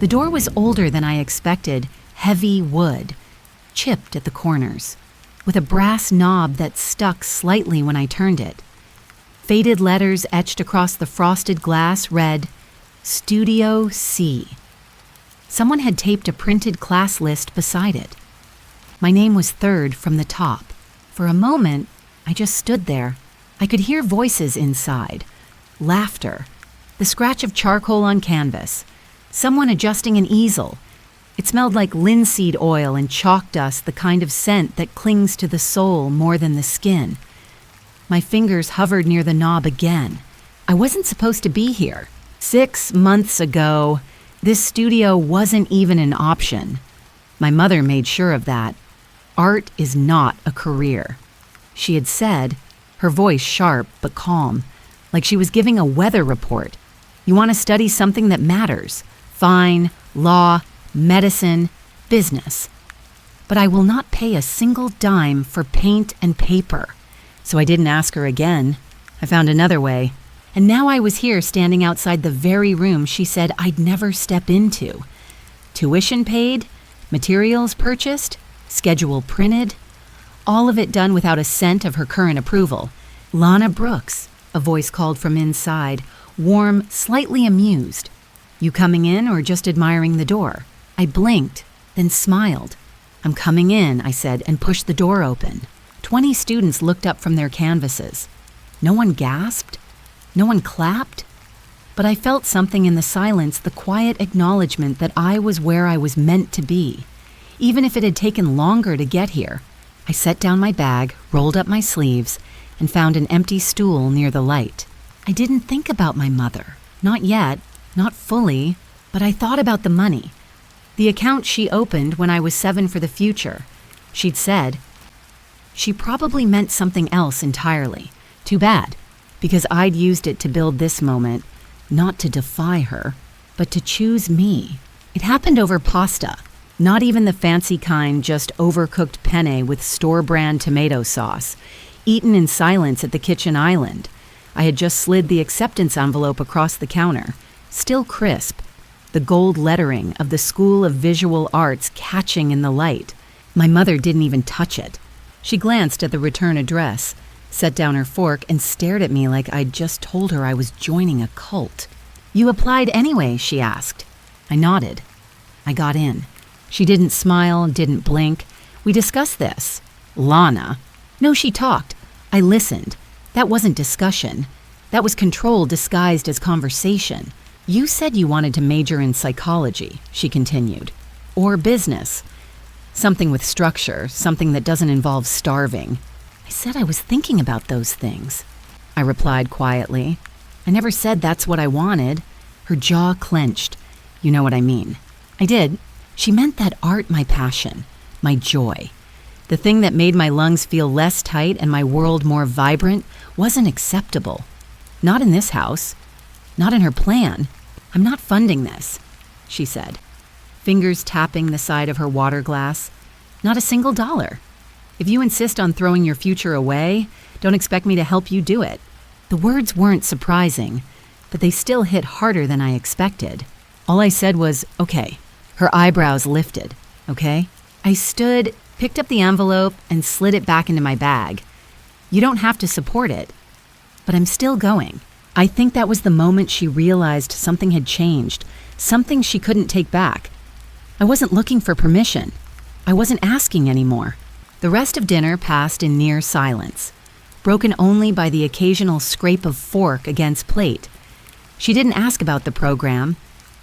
The door was older than I expected, heavy wood, chipped at the corners, with a brass knob that stuck slightly when I turned it. Faded letters etched across the frosted glass read, Studio C. Someone had taped a printed class list beside it. My name was third from the top. For a moment, I just stood there. I could hear voices inside, laughter, the scratch of charcoal on canvas, someone adjusting an easel. It smelled like linseed oil and chalk dust, the kind of scent that clings to the soul more than the skin. My fingers hovered near the knob again. I wasn't supposed to be here. 6 months ago, this studio wasn't even an option. My mother made sure of that. Art is not a career, she had said, her voice sharp but calm, like she was giving a weather report. You want to study something that matters. Fine, law, medicine, business. But I will not pay a single dime for paint and paper. So I didn't ask her again. I found another way. And now I was here standing outside the very room she said I'd never step into. Tuition paid, materials purchased, schedule printed, all of it done without a cent of her current approval. Lana Brooks, a voice called from inside, warm, slightly amused. You coming in or just admiring the door? I blinked, then smiled. I'm coming in, I said, and pushed the door open. 20 students looked up from their canvases. No one gasped. No one clapped. But I felt something in the silence, the quiet acknowledgement that I was where I was meant to be, even if it had taken longer to get here. I set down my bag, rolled up my sleeves, and found an empty stool near the light. I didn't think about my mother. Not yet, not fully, but I thought about the money. The account she opened when I was 7 for the future. She'd said, she probably meant something else entirely. Too bad, because I'd used it to build this moment, not to defy her, but to choose me. It happened over pasta, not even the fancy kind, just overcooked penne with store-brand tomato sauce, eaten in silence at the kitchen island. I had just slid the acceptance envelope across the counter, still crisp, the gold lettering of the School of Visual Arts catching in the light. My mother didn't even touch it. She glanced at the return address, set down her fork, and stared at me like I'd just told her I was joining a cult. You applied anyway, she asked. I nodded. I got in. She didn't smile, didn't blink. We discussed this. Lana. No, she talked. I listened. That wasn't discussion. That was control disguised as conversation. You said you wanted to major in psychology, she continued. Or business. Something with structure, something that doesn't involve starving. I said I was thinking about those things. I replied quietly. I never said that's what I wanted. Her jaw clenched. You know what I mean. I did. She meant that art my passion, my joy. The thing that made my lungs feel less tight and my world more vibrant wasn't acceptable. Not in this house. Not in her plan. I'm not funding this, she said, fingers tapping the side of her water glass. Not a single dollar. If you insist on throwing your future away, don't expect me to help you do it. The words weren't surprising, but they still hit harder than I expected. All I said was, okay. Her eyebrows lifted, okay? I stood, picked up the envelope, and slid it back into my bag. You don't have to support it, but I'm still going. I think that was the moment she realized something had changed, something she couldn't take back. I wasn't looking for permission. I wasn't asking anymore. The rest of dinner passed in near silence, broken only by the occasional scrape of fork against plate. She didn't ask about the program,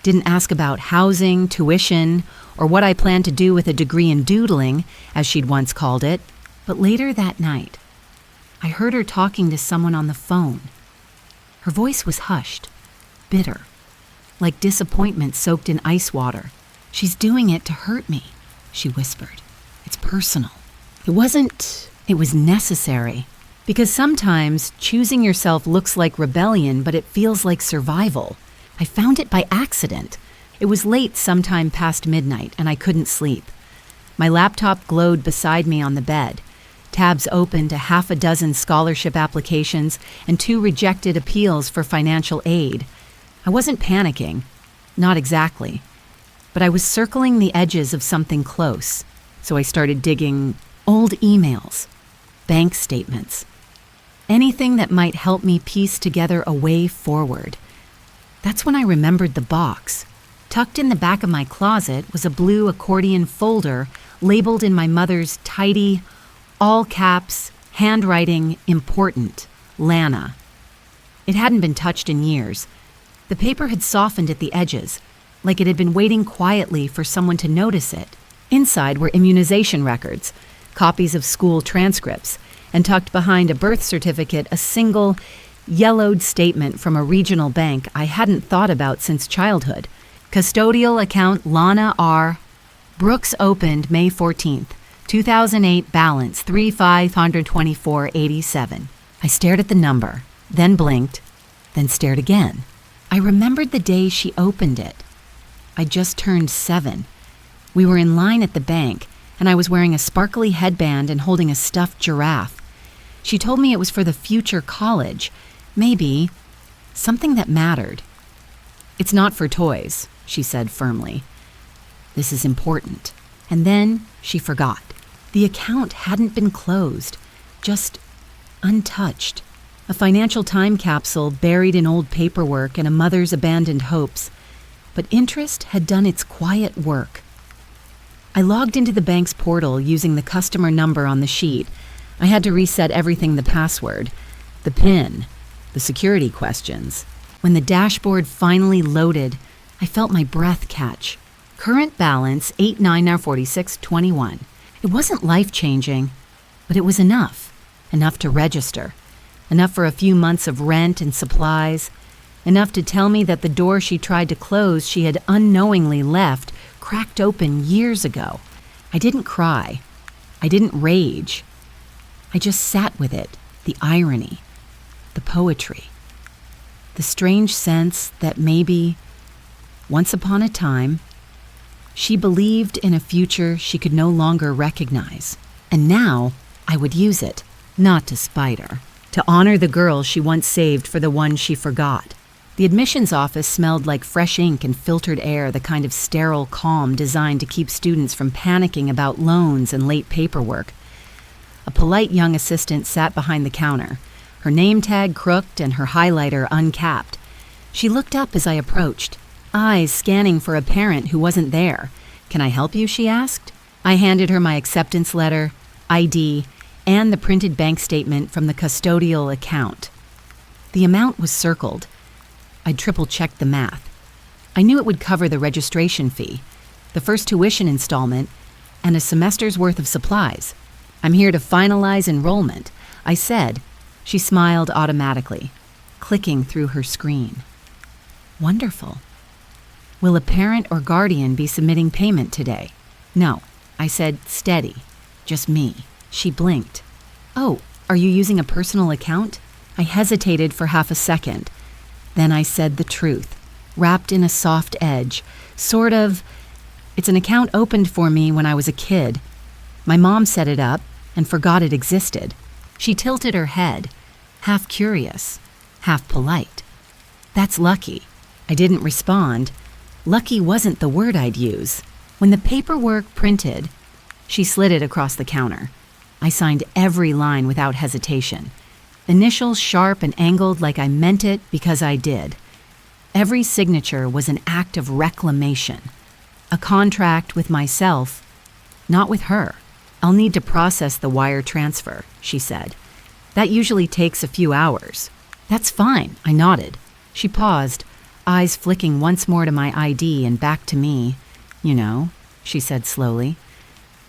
didn't ask about housing, tuition, or what I planned to do with a degree in doodling, as she'd once called it. But later that night, I heard her talking to someone on the phone. Her voice was hushed, bitter, like disappointment soaked in ice water. She's doing it to hurt me, she whispered. It's personal. It was necessary. Because sometimes choosing yourself looks like rebellion, but it feels like survival. I found it by accident. It was late sometime past midnight, and I couldn't sleep. My laptop glowed beside me on the bed, tabs open to 6 scholarship applications and 2 rejected appeals for financial aid. I wasn't panicking. Not exactly. but I was circling the edges of something close, so I started digging old emails, bank statements, anything that might help me piece together a way forward. That's when I remembered the box. Tucked in the back of my closet was a blue accordion folder labeled in my mother's tidy, all caps, handwriting, important, Lana. It hadn't been touched in years. The paper had softened at the edges, like it had been waiting quietly for someone to notice it. Inside were immunization records, copies of school transcripts, and tucked behind a birth certificate, a single, yellowed statement from a regional bank I hadn't thought about since childhood. Custodial account Lana R. Brooks opened May 14th, 2008, balance $3,524.87. I stared at the number, then blinked, then stared again. I remembered the day she opened it. I just turned 7. We were in line at the bank, and I was wearing a sparkly headband and holding a stuffed giraffe. She told me it was for the future college, maybe something that mattered. "It's not for toys," she said firmly. "This is important." And then she forgot. The account hadn't been closed, just untouched. A financial time capsule buried in old paperwork and a mother's abandoned hopes. But interest had done its quiet work. I logged into the bank's portal using the customer number on the sheet. I had to reset everything: the password, the PIN, the security questions. When the dashboard finally loaded, I felt my breath catch. Current balance $8,946.21. It wasn't life-changing, but it was enough. Enough to register. Enough for a few months of rent and supplies. Enough to tell me that the door she tried to close she had unknowingly left cracked open years ago. I didn't cry. I didn't rage. I just sat with it, the irony, the poetry, the strange sense that maybe, once upon a time, she believed in a future she could no longer recognize. And now I would use it, not to spite her, to honor the girl she once saved for the one she forgot. The admissions office smelled like fresh ink and filtered air, the kind of sterile calm designed to keep students from panicking about loans and late paperwork. A polite young assistant sat behind the counter, her name tag crooked and her highlighter uncapped. She looked up as I approached, eyes scanning for a parent who wasn't there. "Can I help you?" she asked. I handed her my acceptance letter, ID, and the printed bank statement from the custodial account. The amount was circled. I'd triple-checked the math. I knew it would cover the registration fee, the first tuition installment, and a semester's worth of supplies. "I'm here to finalize enrollment," I said. She smiled automatically, clicking through her screen. "Wonderful. Will a parent or guardian be submitting payment today?" "No," I said, steady. "Just me." She blinked. "Oh, are you using a personal account?" I hesitated for half a second. Then I said the truth, wrapped in a soft edge, sort of. "It's an account opened for me when I was a kid. My mom set it up and forgot it existed." She tilted her head, half curious, half polite. "That's lucky." I didn't respond. Lucky wasn't the word I'd use. When the paperwork printed, she slid it across the counter. I signed every line without hesitation. Initials sharp and angled like I meant it because I did. Every signature was an act of reclamation. A contract with myself, not with her. "I'll need to process the wire transfer," she said. "That usually takes a few hours." "That's fine," I nodded. She paused, eyes flicking once more to my ID and back to me. "You know," she said slowly,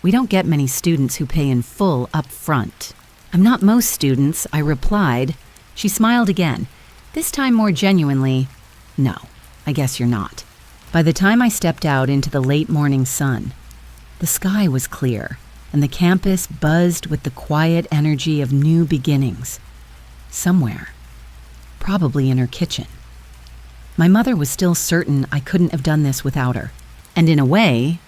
"we don't get many students who pay in full up front." "I'm not most students," I replied. She smiled again, this time more genuinely. "No, I guess you're not." By the time I stepped out into the late morning sun, the sky was clear, and the campus buzzed with the quiet energy of new beginnings. Somewhere, probably in her kitchen. My mother was still certain I couldn't have done this without her. And in a way,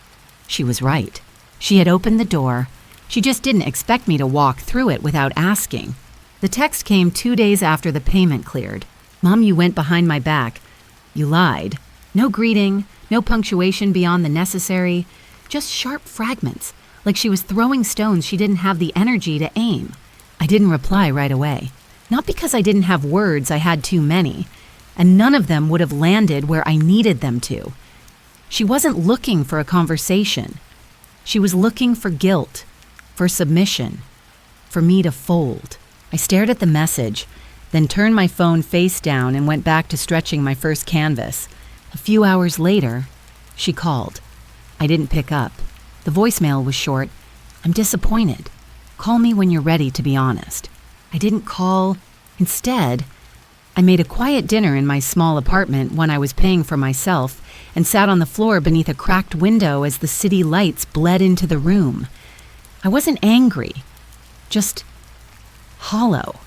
she was right. She had opened the door. She just didn't expect me to walk through it without asking. The text came 2 days after the payment cleared. "Mom, you went behind my back. You lied. No greeting, no punctuation beyond the necessary, just sharp fragments, like she was throwing stones she didn't have the energy to aim. I didn't reply right away. Not because I didn't have words, I had too many, and none of them would have landed where I needed them to. She wasn't looking for a conversation. She was looking for guilt, for submission, for me to fold. I stared at the message, then turned my phone face down and went back to stretching my first canvas. A few hours later, she called. I didn't pick up. The voicemail was short. I'm disappointed. Call me when you're ready, to be honest. I didn't call. Instead, I made a quiet dinner in my small apartment, one I was paying for myself, and sat on the floor beneath a cracked window as the city lights bled into the room. I wasn't angry, just hollow.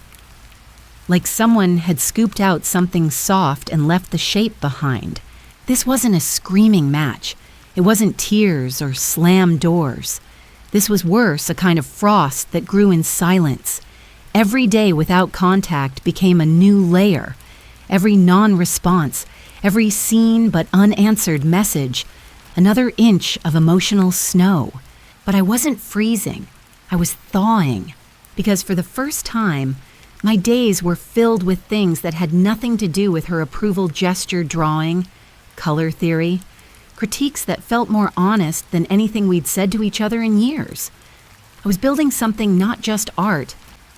Like someone had scooped out something soft and left the shape behind. This wasn't a screaming match. It wasn't tears or slammed doors. This was worse, a kind of frost that grew in silence. Every day without contact became a new layer. Every non-response, every seen but unanswered message, another inch of emotional snow. But I wasn't freezing. I was thawing. Because for the first time, my days were filled with things that had nothing to do with her approval gesture drawing, color theory, critiques that felt more honest than anything we'd said to each other in years. I was building something not just art,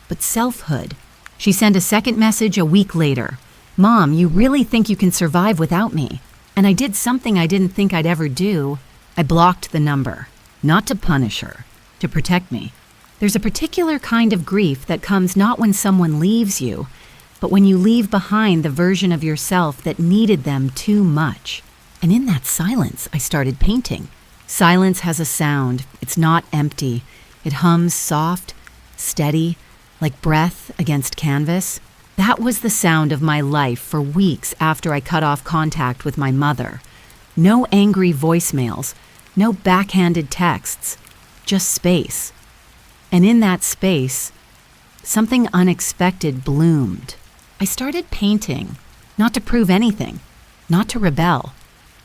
but selfhood. She sent a second message a week later. Mom, you really think you can survive without me? And I did something I didn't think I'd ever do. I blocked the number, not to punish her, to protect me. There's a particular kind of grief that comes not when someone leaves you, but when you leave behind the version of yourself that needed them too much. And in that silence, I started painting. Silence has a sound. It's not empty. It hums soft, steady, like breath against canvas. That was the sound of my life for weeks after I cut off contact with my mother. No angry voicemails, no backhanded texts, just space. And in that space, something unexpected bloomed. I started painting, not to prove anything, not to rebel,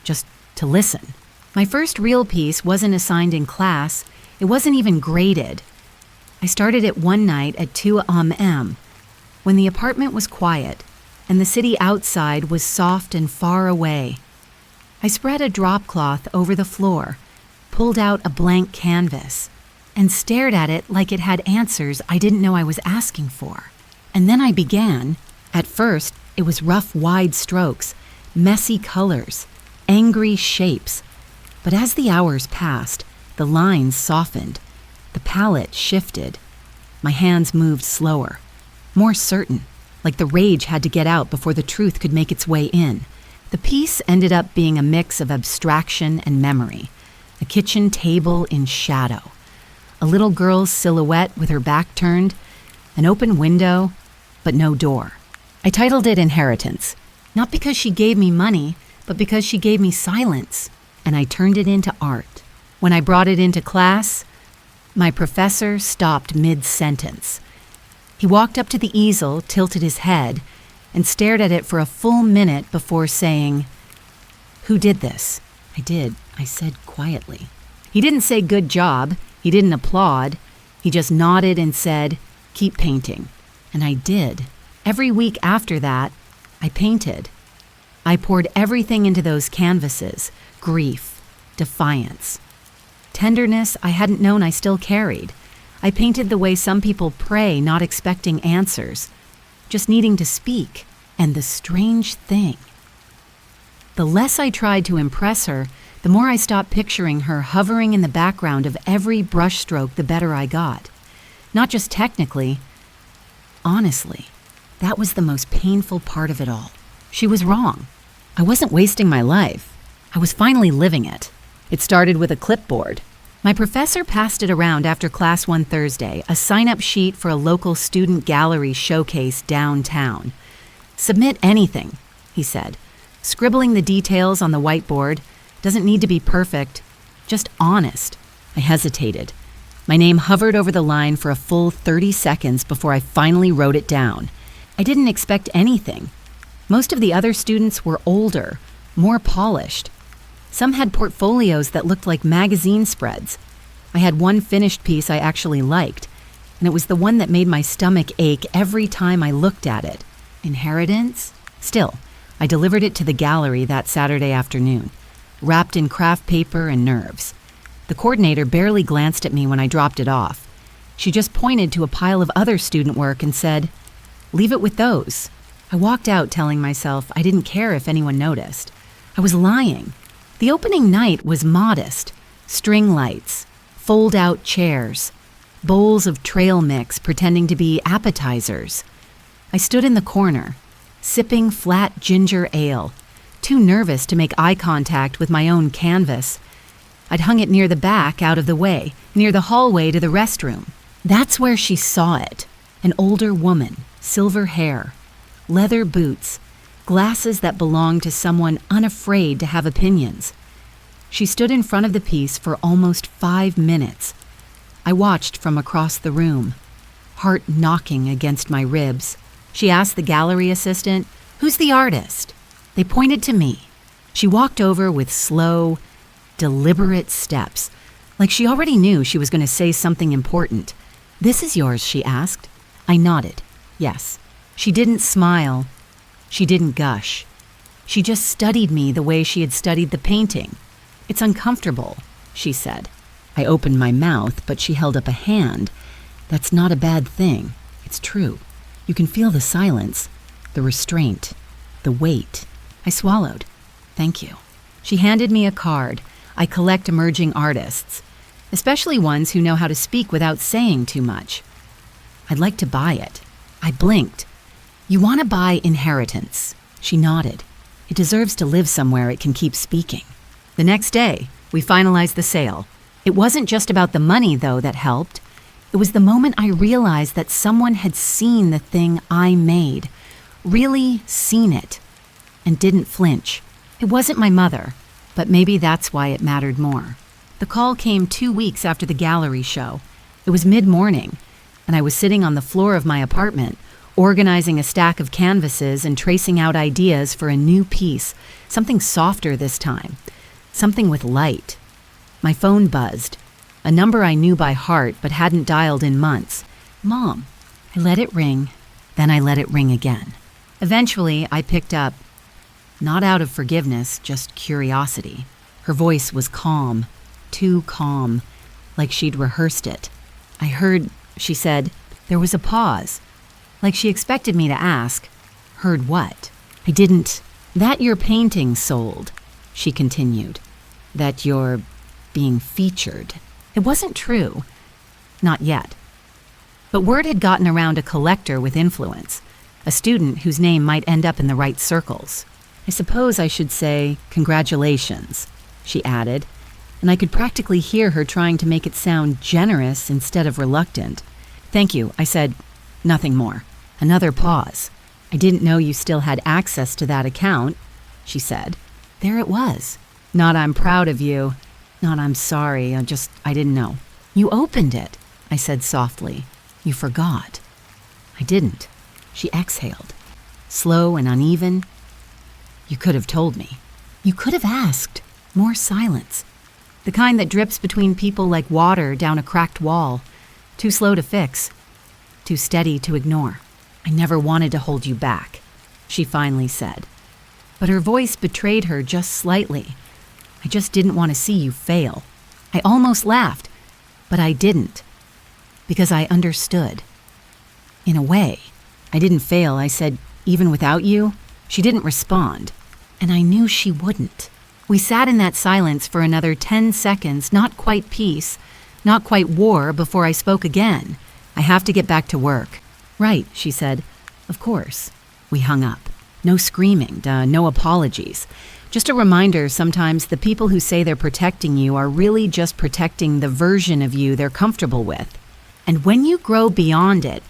just to listen. My first real piece wasn't assigned in class. It wasn't even graded. I started it one night at 2 a.m. when the apartment was quiet and the city outside was soft and far away. I spread a drop cloth over the floor, pulled out a blank canvas, and stared at it like it had answers I didn't know I was asking for. And then I began. At first, it was rough, wide strokes, messy colors, angry shapes. But as the hours passed, the lines softened, the palette shifted. My hands moved slower, more certain, like the rage had to get out before the truth could make its way in. The piece ended up being a mix of abstraction and memory, a kitchen table in shadow, a little girl's silhouette with her back turned, an open window, but no door. I titled it Inheritance, not because she gave me money, but because she gave me silence, and I turned it into art. When I brought it into class, my professor stopped mid-sentence. He walked up to the easel, tilted his head, and stared at it for a full minute before saying, "Who did this?" "I did," I said quietly. He didn't say good job. He didn't applaud. He just nodded and said, "Keep painting." And I did. Every week after that, I painted. I poured everything into those canvases: grief, defiance, tenderness I hadn't known I still carried. I painted the way some people pray, not expecting answers, just needing to speak. And the strange thing, the less I tried to impress her, the more I stopped picturing her hovering in the background of every brushstroke, the better I got. Not just technically, honestly. That was the most painful part of it all. She was wrong. I wasn't wasting my life. I was finally living it. It started with a clipboard. My professor passed it around after class one Thursday, a sign-up sheet for a local student gallery showcase downtown. "Submit anything," he said, scribbling the details on the whiteboard. "Doesn't need to be perfect, just honest." I hesitated. My name hovered over the line for a full 30 seconds before I finally wrote it down. I didn't expect anything. Most of the other students were older, more polished. Some had portfolios that looked like magazine spreads. I had one finished piece I actually liked, and it was the one that made my stomach ache every time I looked at it. Inheritance? Still, I delivered it to the gallery that Saturday afternoon, wrapped in craft paper and nerves. The coordinator barely glanced at me when I dropped it off. She just pointed to a pile of other student work and said, "Leave it with those." I walked out telling myself I didn't care if anyone noticed. I was lying. The opening night was modest. String lights, fold-out chairs, bowls of trail mix pretending to be appetizers. I stood in the corner, sipping flat ginger ale, too nervous to make eye contact with my own canvas. I'd hung it near the back, out of the way, near the hallway to the restroom. That's where she saw it. An older woman, silver hair, leather boots, glasses that belonged to someone unafraid to have opinions. She stood in front of the piece for almost 5 minutes. I watched from across the room, heart knocking against my ribs. She asked the gallery assistant, "Who's the artist?" They pointed to me. She walked over with slow, deliberate steps, like she already knew she was going to say something important. "This is yours," she asked. I nodded. Yes. She didn't smile. She didn't gush. She just studied me the way she had studied the painting. "It's uncomfortable," she said. I opened my mouth, but she held up a hand. "That's not a bad thing. It's true. You can feel the silence, the restraint, the weight." I swallowed. "Thank you." She handed me a card. I collect emerging artists, especially ones who know how to speak without saying too much. "I'd like to buy it." I blinked. "You want to buy Inheritance?" She nodded. "It deserves to live somewhere it can keep speaking." The next day, we finalized the sale. It wasn't just about the money, though, that helped. It was the moment I realized that someone had seen the thing I made, really seen it, and didn't flinch. It wasn't my mother, but maybe that's why it mattered more. The call came 2 weeks after the gallery show. It was mid-morning, and I was sitting on the floor of my apartment, organizing a stack of canvases and tracing out ideas for a new piece, something softer this time, something with light. My phone buzzed, a number I knew by heart but hadn't dialed in months. "Mom." I let it ring, then I let it ring again. Eventually, I picked up, not out of forgiveness, just curiosity. Her voice was calm, too calm, like she'd rehearsed it. I heard, she said, there was a pause, like she expected me to ask, "Heard what?" I didn't. "That your painting sold," she continued. "That you're being featured." It wasn't true. Not yet. But word had gotten around a collector with influence, a student whose name might end up in the right circles. "I suppose I should say, congratulations," she added, and I could practically hear her trying to make it sound generous instead of reluctant. "Thank you," I said. Nothing more. Another pause. "I didn't know you still had access to that account," she said. There it was. Not "I'm proud of you," not "I'm sorry, I didn't know." "You opened it," I said softly. "You forgot." I didn't. She exhaled. Slow and uneven. "You could have told me. You could have asked." More silence. The kind that drips between people like water down a cracked wall. Too slow to fix. Too steady to ignore. "I never wanted to hold you back," she finally said. But her voice betrayed her just slightly. "I just didn't want to see you fail." I almost laughed, but I didn't. Because I understood. In a way, I didn't fail. I said, "Even without you?" She didn't respond, and I knew she wouldn't. We sat in that silence for another 10 seconds, not quite peace, not quite war, before I spoke again. "I have to get back to work." "Right," she said. "Of course." We hung up. No screaming, no apologies. Just a reminder, sometimes the people who say they're protecting you are really just protecting the version of you they're comfortable with. And when you grow beyond it,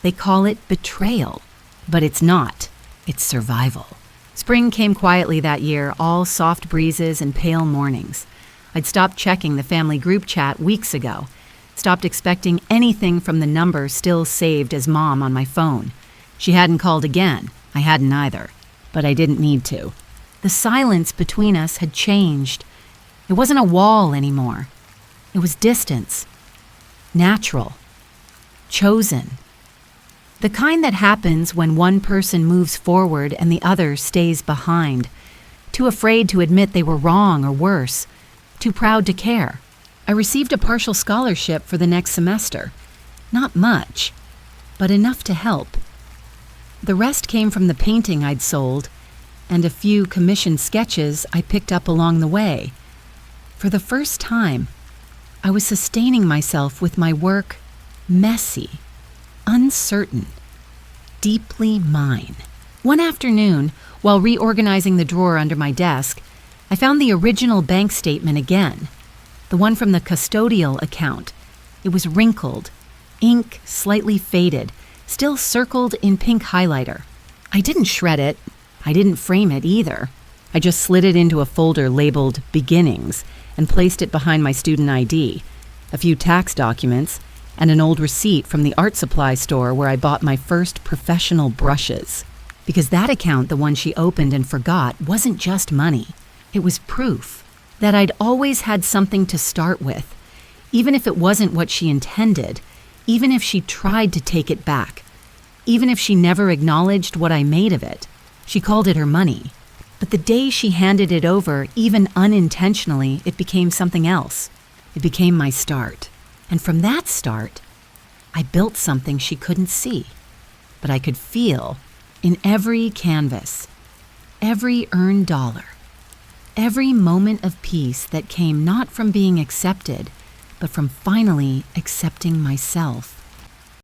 they call it betrayal. But it's not. It's survival. Spring came quietly that year, all soft breezes and pale mornings. I'd stopped checking the family group chat weeks ago. Stopped expecting anything from the number still saved as Mom on my phone. She hadn't called again. I hadn't either. But I didn't need to. The silence between us had changed. It wasn't a wall anymore. It was distance. Natural. Chosen. The kind that happens when one person moves forward and the other stays behind, too afraid to admit they were wrong or worse, too proud to care. I received a partial scholarship for the next semester. Not much, but enough to help. The rest came from the painting I'd sold and a few commissioned sketches I picked up along the way. For the first time, I was sustaining myself with my work messy, uncertain, deeply mine. One afternoon, while reorganizing the drawer under my desk, I found the original bank statement again, the one from the custodial account. It was wrinkled, ink slightly faded, still circled in pink highlighter. I didn't shred it. I didn't frame it either. I just slid it into a folder labeled Beginnings and placed it behind my student ID, a few tax documents, and an old receipt from the art supply store where I bought my first professional brushes. Because that account, the one she opened and forgot, wasn't just money. It was proof that I'd always had something to start with, even if it wasn't what she intended, even if she tried to take it back, even if she never acknowledged what I made of it. She called it her money. But the day she handed it over, even unintentionally, it became something else. It became my start. And from that start, I built something she couldn't see, but I could feel in every canvas, every earned dollar, every moment of peace that came not from being accepted, but from finally accepting myself.